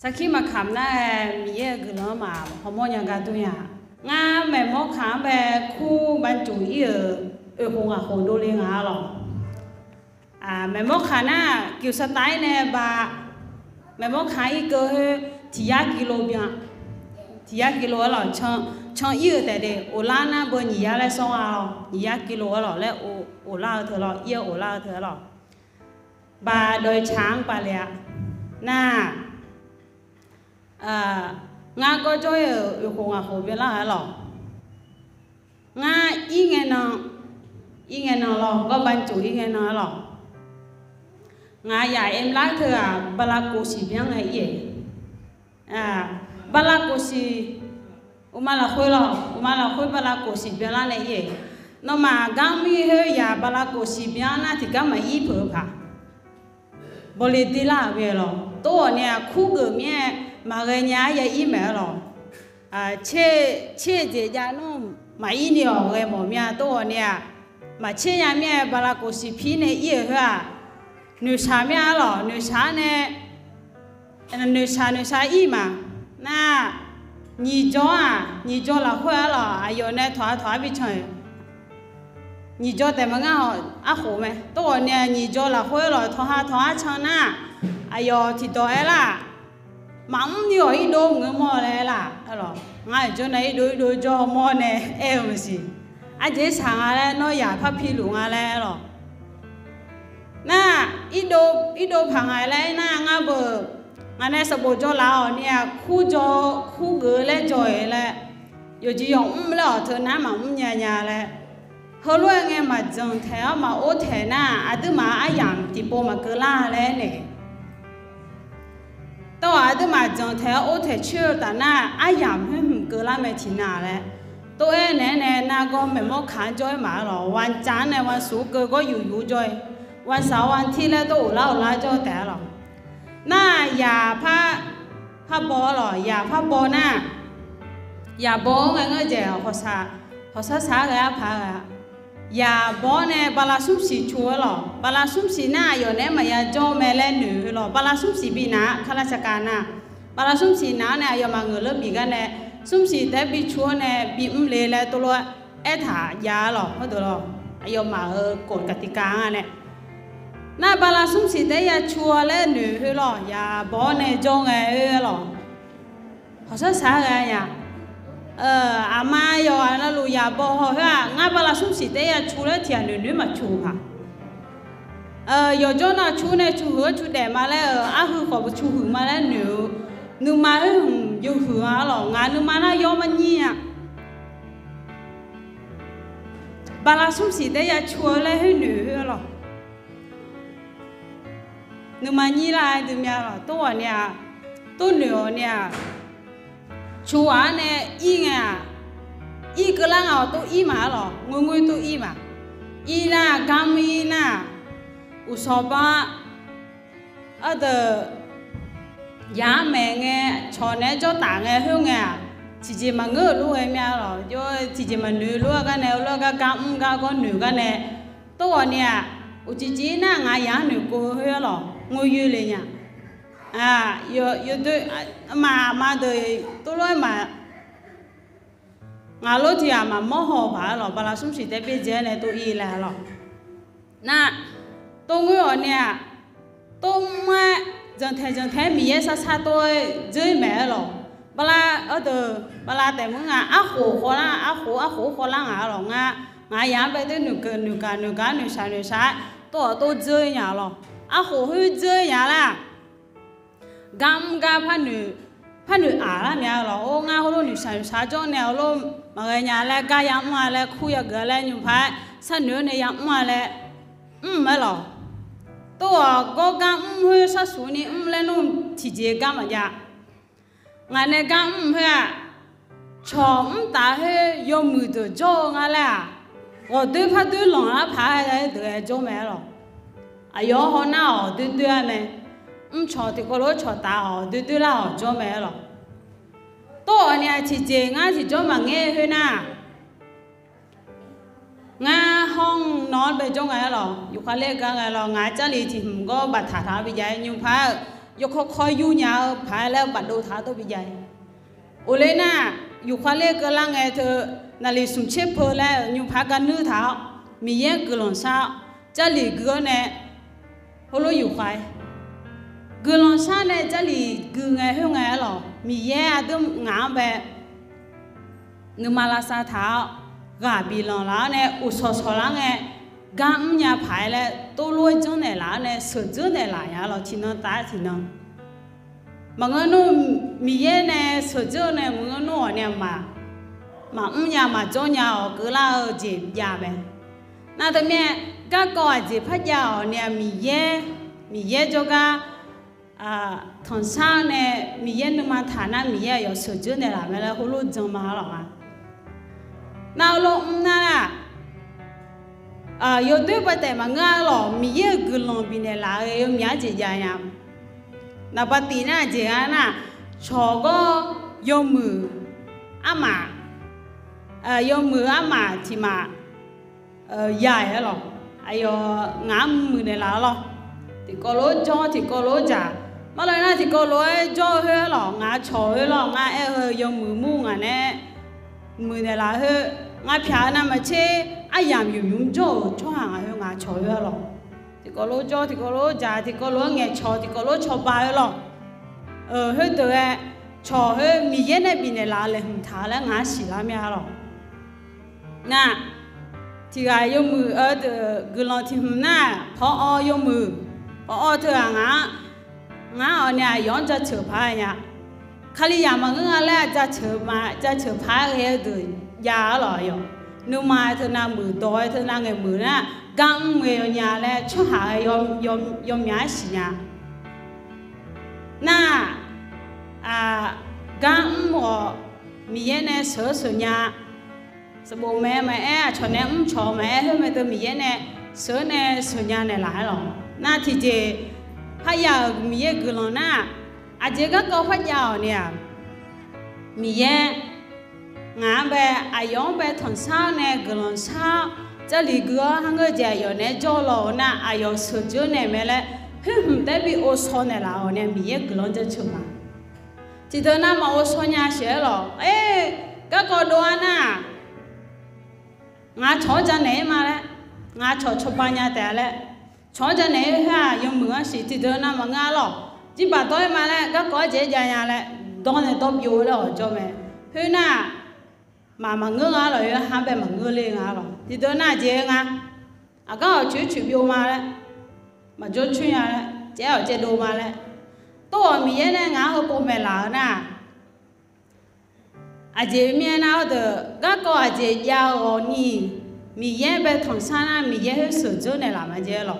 สักขี้มาขำได้มีเยอะคือล้อมาพอมอยังกันตัวอย่างงาแม่มอขาแบบคู่บรรจุเยอะคงอ่ะคนดูเลี้ยงหรอแม่มอขาหน้าเกี่ยวสไตล์เนี่ยบาแม่มอขาอีกก็ที่ยากิโลเบียที่ยากิโลหรอช่างเยอะแต่เด็กโอลาหน้าบนยี่ยาเลยส่งเอายี่ยากิโลหรอแล้วโอลาเธอหรอเยอะโอลาเธอหรอบาโดยช้างไปเลยหน้างาก็จะอยู่คงอ่ะโหเวลาหรองาอีเงินหรอก็บรรจุอีเงินหรองาใหญ่เอ็มรักเธอบลาโกสีเบียงไงเย่บลาโกสีอุมาละคุยหรออุมาละคุยบลาโกสีเบียงละเนี่ยเย่น้องมากามีเฮียบลาโกสีเบียงน่ะที่กามาอีเผือผ่าบริติลาเวลตัวเนี่ยคู่เกิดเนี่ยมาเรียนยังอีเมลหรอเช่เจียนนู่นมาอีเนี่ยเรียนหมอเนี่ยตัวเนี่ยมาเช่ยังเนี่ยบาลาโกสิพีเนี่ยอีเหรอหนูชาเนี่ยหรอหนูชาเนี่ยหนูชาอีมาน่ะนี่จ้าละหัวหรออายุเนี่ยถอยไปเฉยนี่จ้าแต่มันก็โหไหมตัวเนี่ยนี่จ้าละหัวหรอถอยเฉยน่ะอายุที่ตัวละมั่งนี่อีโดงเงมอเลยล่ะหรอง่ายจนไอ้ดูจอมอเนี่ยไม่สิอาเจสังอะไรน้อยอยากพับพี่หลวงอะไรหรอน่ะอีโดพังอะไรน่ะง่าเบอร์งั้นไอ้สบู่จอลาวเนี่ยคู่เกลือจอยเลยอยู่ที่ยองแล้วเธอหน้ามั่งยาเลยเขารู้ไงมาจังแถวมาโอแถน่ะอาตุมาอายังที่โปมาเกลือเลยเนี่ยตัวอาตุมาจังแถวโอแถเชื่อแต่น่ะอายังเพิ่มเกลือไม่ทิ้งน่ะเลยตัวเนี่ยน่ะก็ไม่มอขันจอยมาหรอวันจันทร์เนี่ยวันศุกร์ก็อยู่จอยวันเสาร์วันที่แล้วตัวเราจอยแต่หรอน่ะอย่าผ้าบอหรออย่าผ้าบอน่ะอย่าบอไงเจ้าภาษาสากะผ้าอย่าบอเนี่ยบาลาสุสีชัวหรอบาลาสุสีน่ะอยู่เนี่ยมาอย่าจอแม่เล่นหนูหรอบาลาสุสีบีน่ะข้าราชการน่ะบาลาสุสีน่ะเนี่ยอย่ามาเงินเลิกบีกันเนี่ยสุสีแต่บีชัวเนี่ยบีเลยตัวถ่ายาหรอไม่ตัวหรออย่ามากฎกติกาเนี่ยน่ะบาลาสุสีแต่อย่าชัวเล่นหนูหรออย่าบอเนี่ยจงหรอภาษาสากะเนี่ยอามาอยู่นั่นลูกยาบอกว่าง่ายบาลาสุสีแต่ยาชูเลยที่อันนู้นมาชูค่ะอยู่จนชูเนี่ยชูหัวชูเดมาแล้วคือขอบชูหัวมาแล้วหนูมาอยู่หัวหรองานหนูมาแล้วยอมันเนี่ยบาลาสุสีแต่ยาชูเลยให้หนูหรอหนูมานี่ละดูมีหรอตัวเนี่ยตัวหนูเนี่ยชัวเนี่ยอีไงอีกำลังเอาตัวอีมาหรองงตัวอีมาอีน่ะกามีน่ะอุศบะเดยาแมงชอนเนี่ยเจ้าต่างหุ่งจีมันเงือรู้ไหมหรอโยจีมันหนูรู้กันเนี่ยรู้กันกำก็หนูกันเนี่ยตัวเนี่ยอุจีน่ะงายาหนูกูเหรองอยู่เลยเนี่ยอยู่ตัวมาโดยตัวเลยมางาโลที่มาโมโหผ่าหรอบาลาสุสีแต่เป็นเจเนี่ยตัวอีแล้วหรอน่ะตัวงูเนี่ยตัวมาจังแท้มีซาตัวเจอแม่หรอบาลาบาลาแต่มึงอาโหคนละอาโหคนละหรองายามไปตัวหนูชาตัวเจอเนี่ยหรออาโหเฮ้ยเจอเนี่ยละกำกับพันหนูละเนี่ยหรอโอ้งาเขาลูกหนูชาจงเนี่ยลูกมาเงี้ยแล้วก็ยังมาแล้วคุยกันแล้วหนูพัดสันหนูเนี่ยยังมาแล้วไม่หรอตัวก็กำเฮ้ยสัสุนี่แล้วนู่นที่เจกำมาจ้ะงานเนี่ยกำเฮ้ยชอบตาเฮ้ยยอมมือตัวโจ้งาแล้ว我对他对龙啊爬来得做没了，哎呦好难哦，对没，炒的个罗炒大哦，对了哦做没了，多呢去接俺去做嘛嘢去呐，俺ห้องนอนไปจงไงหรออยู่ข้างเล็กกันไงหรอไงเจ้าลีที่ผมก็บัดถาไปยัยยุงพาย ยกคอยอยู่เนี่ยพายแล้วบัดดูท้าตัวไปใหญ่โอเลยน่ะอยู่ควาเล่ก็ลังไงเธอนาลีสุ่มเช็บเพลแล้วอยู่พากันนื้อท้ามีเยอะกลอนซาจะหลีกเนี่ยเขารู้อยู่ควายกลอนซาเนี่ยจะหลีกไงเฮงไงหรอมีเยอะตัวงาแบบเนื้อมาลาซาท้ากาบีลอนแล้วเนี่ยอุศสแล้วไงกางเนี่ยพายแล้วตัวรวยจังเนี่ยแล้วเนี่ยสุดจังเนี่ยหลายอย่างเราที่นั่นตายที่นั่นบางคนมีเยอะเนี่ยสุดจังเนี่ยบางคนเนี่ยมาเนี่ยมาจ้องเนี่ยก็ลาเจ็บยาแบบนั่นทำไมก็ก่อนเจ็บพัดยาเนี่ยมีเยอะจังก็ทางซ้ายเนี่ยมีเยอะนึกมาฐานะมีเยอะอยู่สุดจังเนี่ยละไม่แล้วเขารู้จังมาหรอกอ่ะน่าลงนั่นอ่ะ有对不对嘛？我老米也个浪边的啦，有米也这样呀。那把地呢这样呐，炒个有木阿妈，有木阿妈起码野的咯，还有俺木的啦咯，这个罗椒，这个罗炸，马来那这个罗椒去咯，俺炒去咯，俺有木俺呢，木的啦去，俺偏那么切。ai làm dùng cho hàng ai ngã chọi rồi, thì có lối cho thì có lối già thì có lối nghe chọi thì có lối chọi bài rồi, hơi từ chọi hơi mi yên này bên này là hình thả là ngã xì làm gì rồi, nè, thì cái dùng mực ở từ cái lon thì nè, họ dùng mực, họ từ ngã ở nhà yon cho chở bài nha, khai nhà mà ngã lại cho chở bài cái từ già rồi nếu mà thưa nào mưa tối thưa nào ngày mưa na găng mưa nhà này cho hà yom nhà xí nhà na găng mỏ mía này sửa nhà sửa bố mẹ cho nên cho mẹ hơn mẹ từ mía này sửa nhà này lại rồi na thì chị hay giờ mía cứ lo na chị các câu phát giàu nè mía ngã về ai yong về thằng sao nè gần sao cho lý gỡ hàng người già yo nè cho lo na ai yo sửa chữa nè mẹ lại để bị ô số nè là nè bị gần cho chừng mà chỉ thôi na mà ô số nhà sẽ lo các con đồ na ngã chó cho nè mà đấy ngã chó ba nhà té đấy chó cho nè ha yong mưa xí chỉ thôi na mà ngã lo chỉ bảo tôi mà đấy các con dễ già nhà đấy đó này tôi yêu lo cho mẹ thế na mà ngứa ngã rồi hai bên mà ngứa lên ngã rồi thì tôi nói gì ngã có chữ biểu mà đấy mà cho chuyện đấy chế ở chế đồ mà đấy tôi mi này ngã ở bộ mẹ là nè chế mi nào được các con chế giàu nhỉ mi bên thằng sana mi hơi sửa chữa này làm gì rồi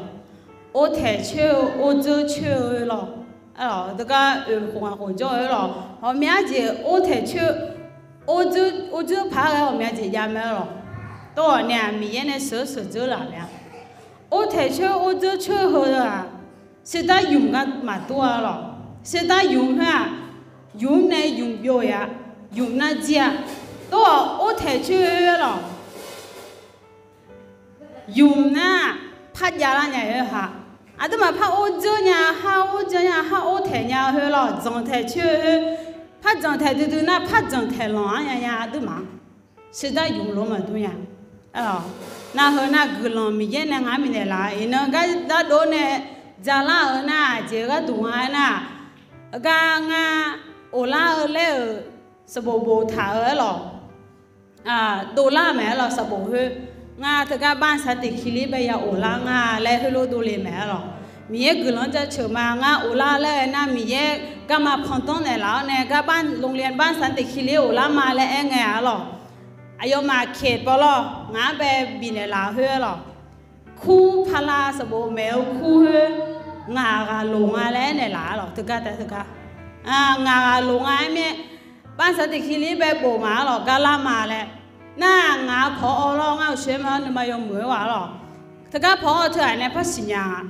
ô thể chịu ô chữa chịu rồi tất cả không có chữa rồi họ mi chế ô thể chịu ô chữ phá cái họ mẹ chỉ ra mẹ rồi tôi nè mi này sửa chữa làm nè ô thể chơi ô chữ hơn à sẽ ta dùng cái mà tôi rồi sẽ ta dùng ha dùng này dùng biểu ya dùng na chia tôi ô thể chơi rồi dùng na phát ra là nhảy ha tôi mà phát ô chữ nhà ha ô thể nhà hơn rồi dòng thể chơi phát dòng thể từ na phát dòng thể lo nhà đúng mà sẽ ta dùng luôn mà tôi nhà na hơn na gửi lòng mình vậy nè ngã mình để lại nó cái đó đồ nè giờ là ở na chỉ cái đồ ai na cái ngã ô la ở lẽ sập bộ thả ở lò đồ la mẹ lò sập bộ hơi ngã từ cái ban sát thì khi bây giờ ô la ngã lẽ hơi lô đồ lên mẹ lò mình gửi lòng cho chờ mà ngã ô la lẽ na mình cái mà phong tông này là nè cái ban lồng liên ban sát thì khi ô la mà lẽ nghe lò ai mà khét bao lo ngã về bị này là hơi lo khu pha la sập bộ mèo khu hơi ngã gà lồng ai lẽ này là lo thực cả ngã gà lồng ai mẹ ban sát thì khi về bộ má lo gà la mà lẽ na ngã phò lo ngã xem mà dùng mũi vào lo thực cả phò thứ này phát sinh nhà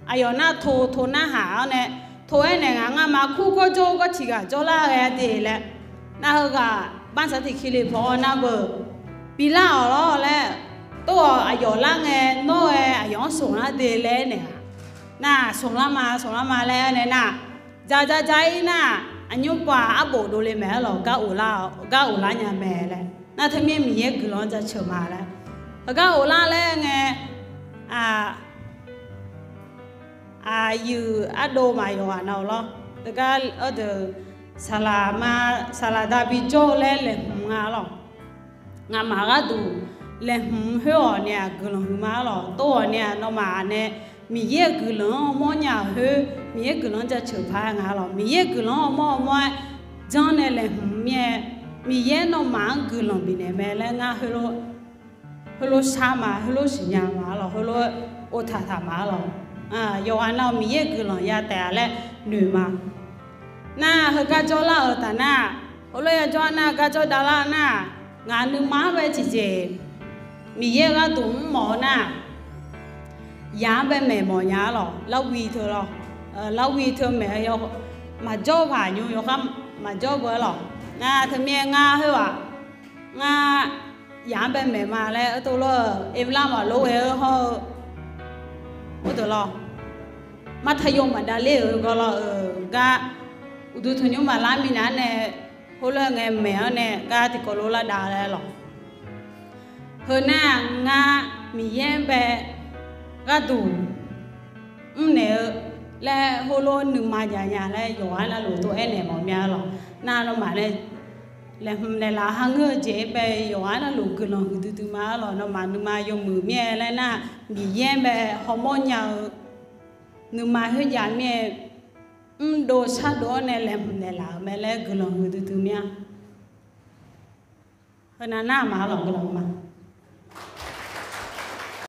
ai na thô na hả nè thô này ngã mà khu có chỗ có chỉ cả chỗ la cái gì lẽ na hơi cả ban sát thì khi lấy phò na bờ bị lao đó lẽ tôi ai giờ lang nghe nói ai giờ sống là để lẽ nè na sống là mà lẽ nè na จ้าน่ะอันยุบว่าอาโบดูเลยแม่หรอก้าอุลาเนี่ยแม่เลยน่าทำไมมีเยอะกุลจะเชื่อมาแล้วก้าอุลาแล้วไงอยู่อาโดมาอยู่อ่ะเนาะหรอแต่ก็เดี๋ยวสลาดาบิโจเล่เลยงาหรองามาก็ดูเลยหัวเนี่ยกุลมาหรอตัวเนี่ยน้องมาเนี่ยมีเยอะกุลมอเนี่ยหัวมีเยอะกุลจะเชื่อพายงาหรอมีเยอะกุลมอจังเนี่ยเลยมีเยอะน้องมากุลบินเนี่ยแม่เลยงาฮัลโหลชามาฮัลโหลสิญญามาหรอฮัลโหลโอทามาหรอยออันเรามีเยอะกุลยาแต่ละหนึ่งมาน่าเฮก็จะเล่าแต่น่าฮัลโหลยาจอน่าก็จะดาราน่างานหนึ่งมาไปจีมีเยอะก็ตุ้มหมอน่ายาเป็นแม่หมอยาหรอแล้ววีเธอหรอแล้ววีเธอแม่ยกมาจ่อผ่านอยู่ยกมาจ่อเบอร์หรอน่าเธอเมียงาเหรองายาเป็นแม่มาแล้วตัวละเอ็มล่ามาโลเออเขาตัวละมัธยมมาดาเล่ก็ละก็อุดทุนยมาลามินาเนี่ยฮัลโหลไงแม่เนี่ยก็ติดกอลลาดาแล้วหรอเฮน่างามีเย็นไปก็ดูเนี่ยและฮัลโหลหนึ่งมาอย่างๆแล้วย้อนแล้วหลุดตัวเนี่ยหมอเมียหรอน่าเรามาเนี่ยแล้วเนี่ยละหังเงยเจ็บไปย้อนแล้วหลุดกันหรอดูมาหรอน้องมาหนึ่งมายมือเมียแล้วน่ามีเย็นไปฮอร์โมนอย่างหนึ่งมาเฮียยาเมียโดชาโดเนี่ยแหละเนี่ยละแม่เล็กกันหรอดูเมียขนาดหน้ามาหรอกกันหรอมา